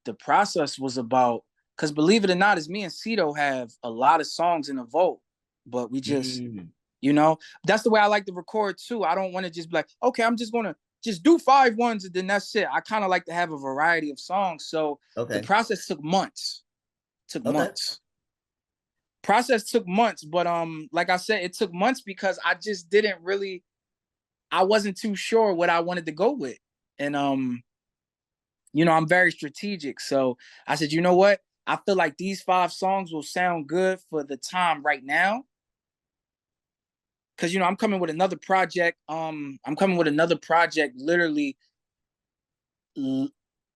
The process was about, because believe it or not, is me and Cito have a lot of songs in the vault, but we just, that's the way I like to record too. I don't want to just be like, okay, I'm just going to just do 5 ones and then that's it. I kind of like to have a variety of songs. So the process took months. Process took months, but like I said, it took months because I just I wasn't too sure what I wanted to go with. And I'm very strategic. So I said, you know what? I feel like these 5 songs will sound good for the time right now. Cause I'm coming with another project. Literally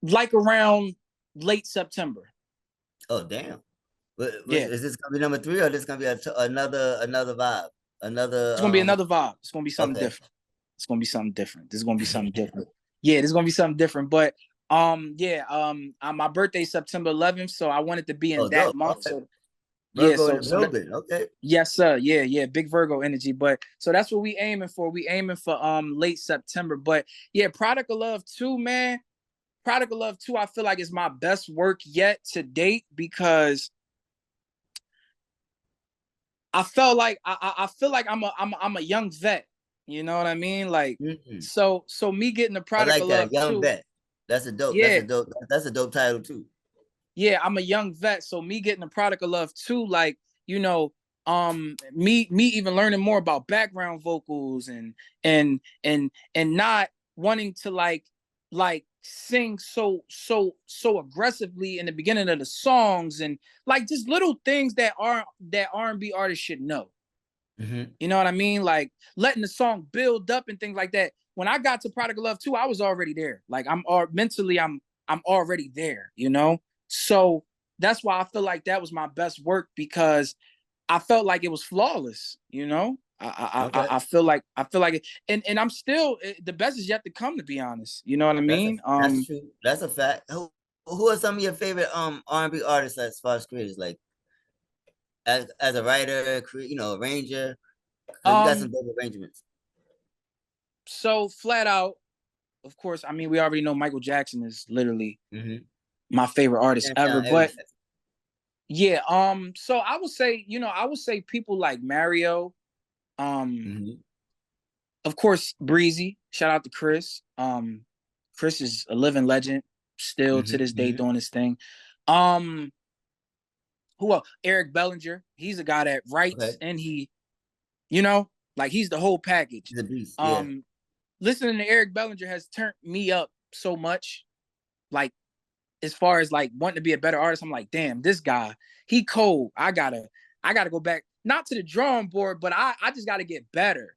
like around late September. Oh damn! Yeah. Is this gonna be number 3 or this gonna be another vibe? It's gonna be another vibe. It's gonna be something different. It's gonna be something different. This is gonna be something different. Yeah, this is gonna be something different. But my birthday is September 11th, so I wanted to be in that month. Okay. So okay. Yes, sir. Yeah, big Virgo energy. But so that's what we aiming for. We aiming for late September. But yeah, Product of Love 2, man. Product of Love 2, I feel like is my best work yet to date because I feel like I'm a young vet. You know what I mean? Like so me getting the Product of Love 2. Young vet. That's a dope. Yeah. That's a dope title too. Yeah, I'm a young vet, so me getting the Product of Love 2, like, me even learning more about background vocals and not wanting to like sing so aggressively in the beginning of the songs and like just little things that R&B artists should know. Mm-hmm. You know what I mean? Like letting the song build up and things like that. When I got to Product of Love 2, I was already there. Like I'm already there, So that's why I feel like that was my best work because I felt like it was flawless, I feel like it, and I'm still the best is yet to come, to be honest. You know what I mean? That's true. That's a fact. Who are some of your favorite R&B artists as far as creators, like as a writer, arranger? You got some dope arrangements. So flat out, of course, I mean we already know Michael Jackson is literally my favorite artist ever, but yeah, so I would say people like Mario, of course Breezy, shout out to Chris. Chris is a living legend still to this day doing his thing. Who else? Eric Bellinger, he's a guy that writes and he, like he's the whole package. He's a beast. Listening to Eric Bellinger has turned me up so much, like as far as like wanting to be a better artist. I'm like, damn, this guy, he cold. I gotta go back, not to the drawing board, but I just gotta get better.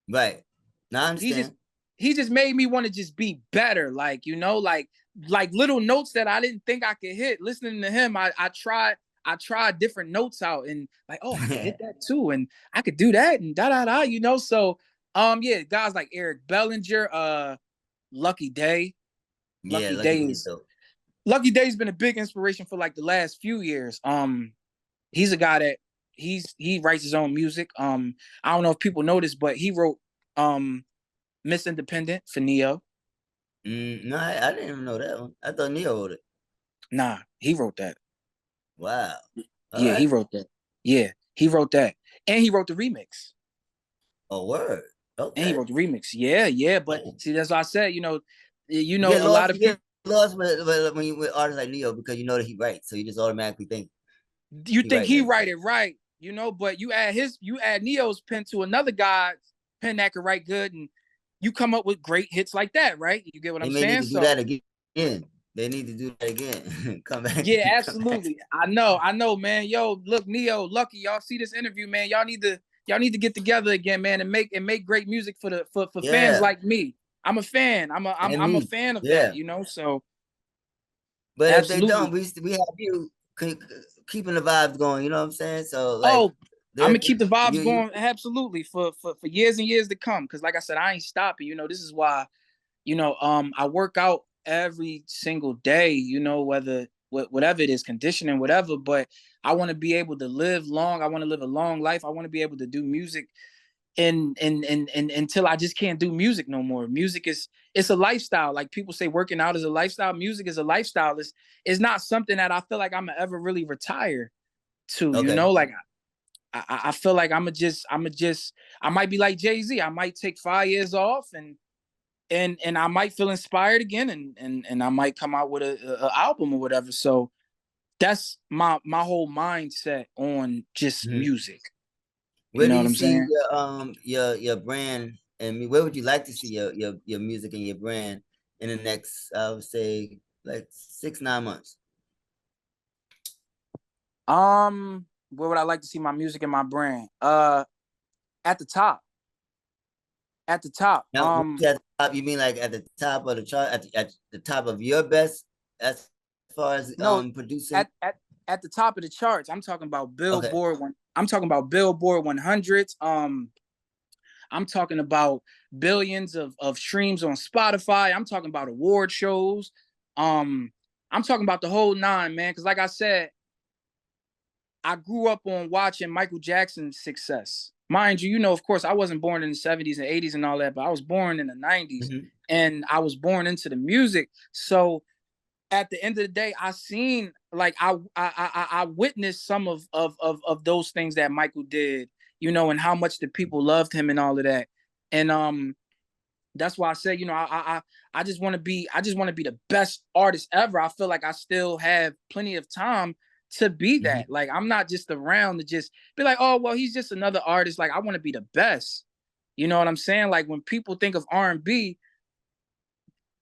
Right. Now I understand. He just made me want to just be better. Like, like little notes that I didn't think I could hit. Listening to him, I tried different notes out and like, oh, I could hit that too. And I could do that and So yeah, guys like Eric Bellinger, Lucky Day. Lucky Day's been a big inspiration for like the last few years. He's a guy that he writes his own music. I don't know if people know this, but he wrote Miss Independent for Neo. No, I didn't even know that one. I thought Neo wrote it. Nah, he wrote that. Wow. Right. He wrote that. Yeah, he wrote that. And he wrote the remix. Oh, word. Okay. And he wrote the remix. Yeah. But see, that's what I said, a lot of people lost when you with artists like Neo because you know that he writes, so you just automatically think. You think he write it right, but you add Neo's pen to another guy's pen that could write good, and you come up with great hits like that, right? You get what I'm saying? So do that again. They need to do that again. Come back. Yeah, Come back. absolutely. I know, man. Yo, look, Neo, Lucky, y'all see this interview, man. Y'all need to get together again, man, and make great music for fans Yeah, like me. I'm a fan. and I'm a me. fan of Yeah. that, So But if they don't, absolutely. we have you keeping the vibes going. You know what I'm saying? So like, Oh, I'm there gonna keep the vibes you going absolutely for years and years to come. Cause like I said, I ain't stopping. This is why, I work out every single day, whether whatever it is, conditioning, whatever. But I want to be able to live long. I want to live a long life. I want to be able to do music and until I just can't do music no more. Music it's a lifestyle. Like people say working out is a lifestyle. Music is a lifestyle. It's not something that I feel like I'm ever really retire to, okay. like I feel like I might be like Jay-Z. I might take 5 years off and I might feel inspired again and I might come out with a album or whatever. So that's my whole mindset on just Mhm. music. You Where do know what you I'm see saying? your brand, and where would you like to see your music and your brand in the next, I would say, like 6-9 months? Where would I like to see my music and my brand? At the top. At the top. Now, at the top, you mean like at the top of the chart, at the top of your best as far as No, producing? at the top of the charts. I'm talking about Okay. Billboard one. I'm talking about Billboard 100s. I'm talking about billions of streams on Spotify. I'm talking about award shows. Um, I'm talking about the whole nine, man. Because like I said, I grew up on watching Michael Jackson's success. Mind you, of course, I wasn't born in the 70s and 80s and all that, but I was born in the 90s Mm-hmm. and I was born into the music. So at the end of the day, I seen like I witnessed some of those things that Michael did, and how much the people loved him and all of that. And that's why I said, I just want to be the best artist ever. I feel like I still have plenty of time to be Mm-hmm. that. Like I'm not just around to just be like, oh well, he's just another artist. Like I want to be the best. You know what I'm saying? Like when people think of R&B,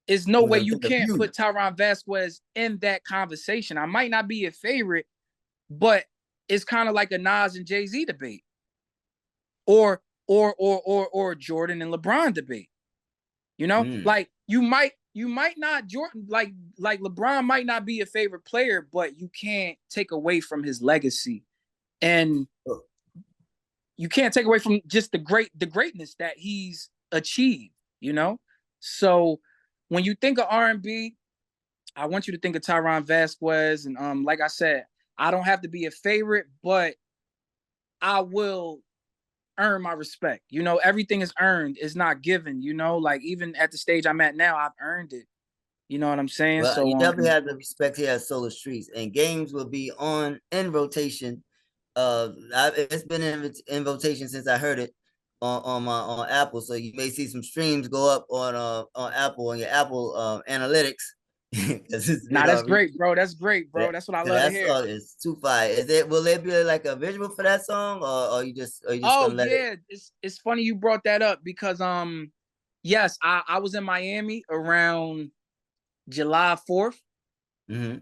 there's no way We'll you think of can't you. put Tyron Vasquez in that conversation. I might not be your favorite, but it's kind of like a Nas and Jay-Z debate, or Jordan and LeBron debate. Mm. Like you might not Jordan like LeBron might not be a favorite player, but you can't take away from his legacy, and Oh, you can't take away from just the greatness that he's achieved. So when you think of R&B, I want you to think of Tyron Vasquez, and like I said, I don't have to be a favorite, but I will earn my respect. Everything is earned. It's not given. Like even at the stage I'm at now, I've earned it. You know what I'm saying? well, So you definitely have the respect here at Solar Streets, and games will be on in rotation. It's been in rotation since I heard it on Apple. So you may see some streams go up on Apple on your Apple analytics because it's been nah, that's on. great, bro. That's great, Yeah. bro. That's what I So love to that hear. song is too fire. Will there be like a visual for that song, or you just Oh gonna let it? yeah, it's funny you brought that up because yes, I was in Miami around July 4th, Mm-hmm.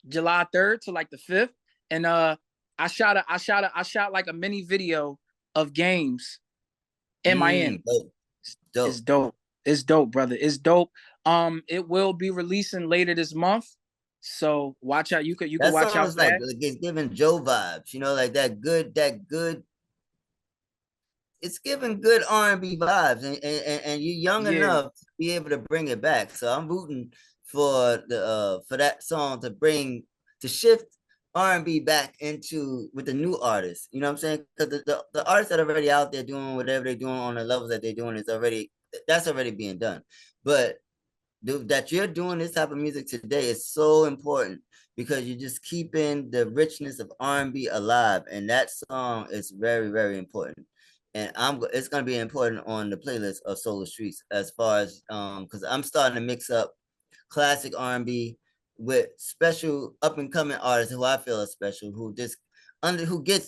July 3rd to like the 5th, and I shot like a mini video of games in Miami. Dope, It's dope. dope. It's dope, brother. It's dope. It will be releasing later this month, so watch out. You could That watch song out is for like that. it's giving Joe vibes, like that good. It's giving good R&B vibes, and you're young Yeah. enough to be able to bring it back. So I'm rooting for that song to shift R&B back into with the new artists. You know what I'm saying? Because the artists that are already out there doing whatever they're doing on the levels that they're doing that's already being done. But that you're doing this type of music today is so important because you're just keeping the richness of R&B alive, and that song is very, very important. And it's gonna be important on the playlist of Solar Streets as far as because I'm starting to mix up classic R&B with special up and coming artists who I feel are special, who gets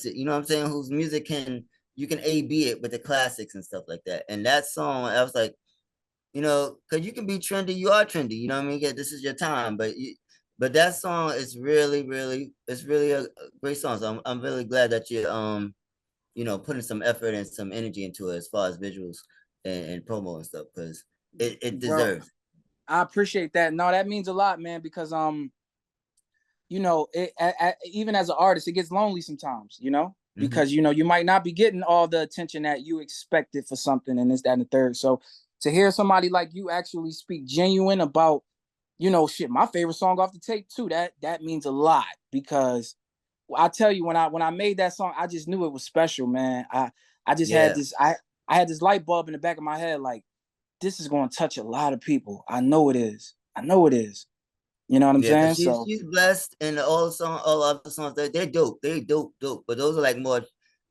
it, you know what I'm saying, whose music you can A B it with the classics and stuff like that. And that song, I was like, you know, because you can be trendy, you are trendy, you know what I mean? Yeah, this is your time, but that song is really, really, it's really a great song. So I'm really glad that you know, putting some effort and some energy into it as far as visuals and promo and stuff, because it Bro, deserves. I appreciate that. No, that means a lot, man, because you know, even as an artist, it gets lonely sometimes, you know, Mm-hmm. because you know you might not be getting all the attention that you expected for something, and this, that, and the third. So to hear somebody like you actually speak genuine about, you know, shit, my favorite song off the tape too, that means a lot, because I tell you, when I made that song, I just knew it was special, man. I just had Yeah. this I had this light bulb in the back of my head, like, this is going to touch a lot of people. I know it is. I know it is. You know what I'm Yeah, saying? because So she's blessed, and all other songs, they're dope. They're dope. But those are like more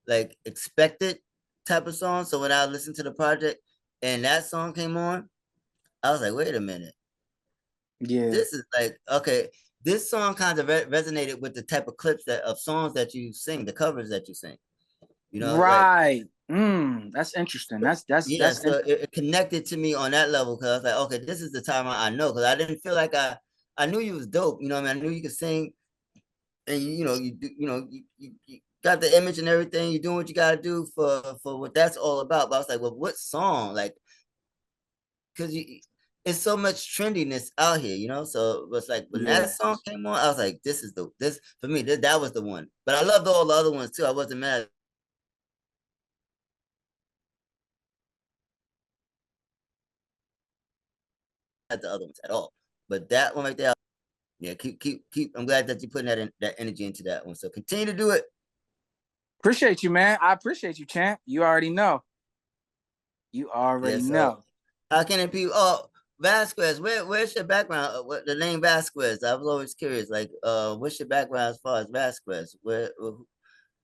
like expected type of songs. So when I listened to the project and that song came on, I was like, wait a minute. yeah. This is like, okay, this song kind of resonated with the type of clips that of songs that you sing, the covers that you sing. You know, like, Right. That's interesting. yeah, That's so it connected to me on that level, because I was like, okay, this is the time I know, because I didn't feel like I knew you was dope. You know what I mean? I knew you could sing, and you know you do, you know you got the image and everything. You're doing what you got to do for what that's all about. But I was like, well, what song? Like, because it's so much trendiness out here, you know. So it's like when that yeah. song came on, I was like, this for me. That was the one. But I loved all the other ones too. I wasn't mad at the other ones at all. But that one right there, yeah, keep. I'm glad that you're putting that energy into that one. So continue to do it. Appreciate you, man. I appreciate you, champ. You already know. You Yeah. already So know. how can it be? Oh, Vasquez, where's your background? What the name Vasquez? I was always curious. Like, what's your background as far as Vasquez?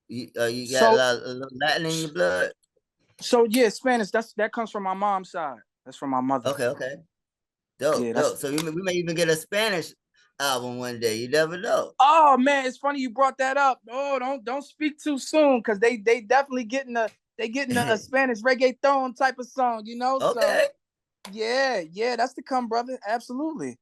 You got So a little Latin in your blood? yeah, Spanish. That comes from my mom's side. That's from my mother. Okay. Dope, Yeah, that's. dope. So we may even get a Spanish album one day. You never know. Oh man, it's funny you brought that up. Oh, don't speak too soon, because they definitely getting a Spanish reggaeton type of song, you know. So Okay. yeah, that's to come, brother. Absolutely.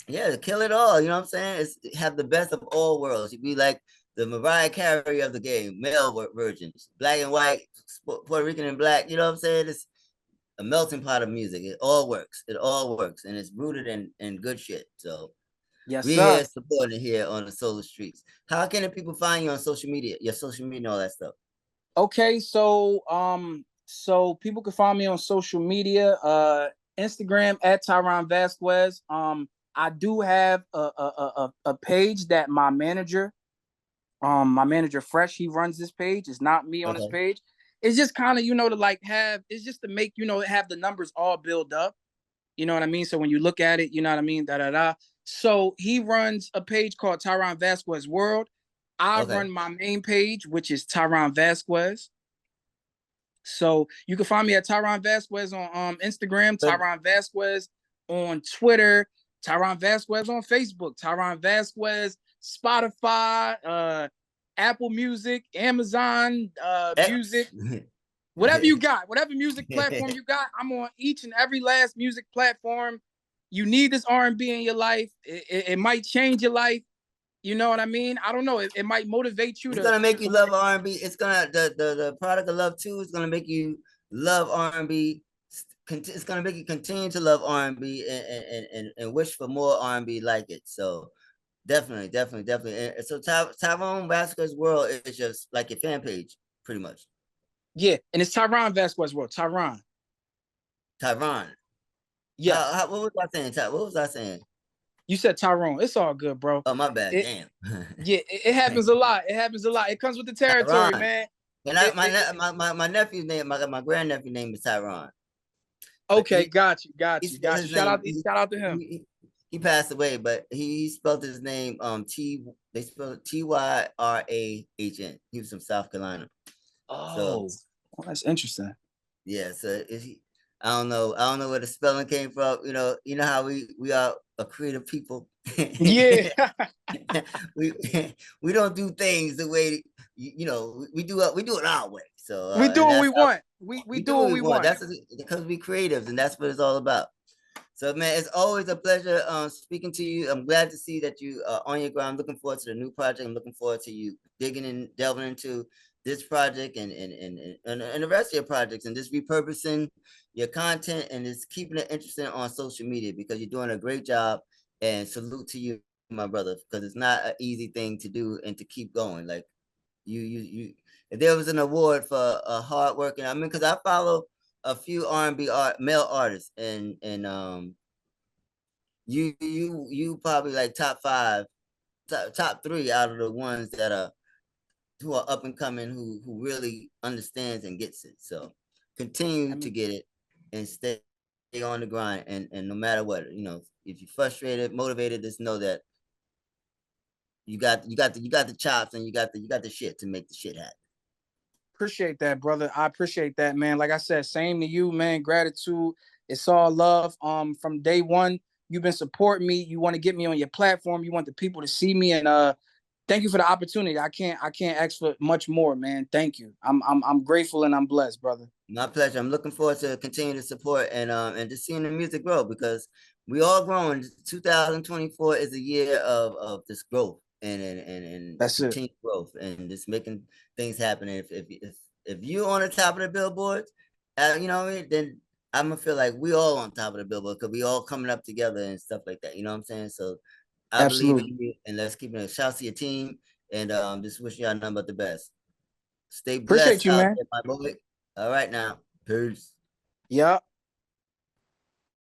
Yeah, kill it all. You know what I'm saying? It's have the best of all worlds. You'd be like the Mariah Carey of the game, male versions, black and white, Puerto Rican and black. You know what I'm saying? It's a melting pot of music. It all works. It all works, and it's rooted in good shit. So Yes, we're sir. here supporting here on the Solar Streets. How can the people find you on social media? Your social media and all that stuff. Okay, so people can find me on social media, Instagram at Tyron Vasquez. I do have a page that my manager Fresh, he runs this page. It's not me on this Okay. page. It's just kind of, you know, to like have, it's just to make, you know, have the numbers all build up. You know what I mean? So when you look at it, you know what I mean? Da da da. So he runs a page called Tyron Vasquez World. I Okay. run my main page, which is Tyron Vasquez. So you can find me at Tyron Vasquez on Instagram, But Tyron Vasquez on Twitter, Tyron Vasquez on Facebook, Tyron Vasquez, Spotify, Apple Music, Amazon Music, whatever you got, whatever music platform you got, I'm on each and every last music platform. You need this R&B in your life. It might change your life. You know what I mean? I don't know. It might motivate you it's to. gonna make you love R&B. It's gonna the product of love too is gonna make you love R&B. It's gonna make you continue to love R&B and wish for more R&B like it. So definitely. And so Tyrone Vasquez World is just like your fan page, pretty much. Yeah, and it's Tyron Vasquez World. Tyron. Tyron. Yes. What was I saying? What was I saying? You said Tyrone. It's all good, bro. Oh, my bad. It Damn. yeah, it happens a lot. It happens a lot. It comes with the territory, Tyron. man. And It, it, it, my nephew's name, my grandnephew name is Tyron. But okay, got you, he got you, spelled got you. his name. Shout out to him. He passed away, but he spelled his name they spelled it Tyrahn. He was from South Carolina. So Oh, well, that's interesting. yeah, so I don't know where the spelling came from. You know how we are a creative people. Yeah, we we don't do things the way you know we do it our way. So we do and what we that's how want. we do what we want. That's because we creatives, and that's what it's all about. So, man, it's always a pleasure speaking to you. I'm glad to see that you are on your ground. I'm looking forward to the new project. I'm looking forward to you digging and delving into this project and the rest of your projects, and just repurposing your content and just keeping it interesting on social media, because you're doing a great job. And salute to you, my brother, because it's not an easy thing to do and to keep going. Like you if there was an award for hard working, I mean, because I follow a few R&B male artists, and you probably like top 5, top 3 out of the ones that are who are up and coming, who really understands and gets it. So continue to get it and stay on the grind, and no matter what, you know, if you're frustrated, motivated, just know that you got the chops, and you got the shit to make the shit happen. Appreciate that, brother. I appreciate that, man. Like I said, same to you, man. Gratitude. It's all love. From day one, you've been supporting me. You want to get me on your platform. You want the people to see me, and thank you for the opportunity. I can't ask for much more, man. Thank you. I'm grateful and I'm blessed, brother. My pleasure. I'm looking forward to continuing to support and just seeing the music grow, because we all growing. 2024 is a year of this growth and That's continued growth, and just making things happen. And if you're on the top of the billboards, you know what I mean, then I'm gonna feel like we all on top of the billboard, because we all coming up together and stuff like that. You know what I'm saying? So I believe in you, and let's keep it. Shout out to your team, and just wish y'all nothing but the best. Stay blessed. Appreciate you, man. There, my boy. All right now. Peace. Yeah.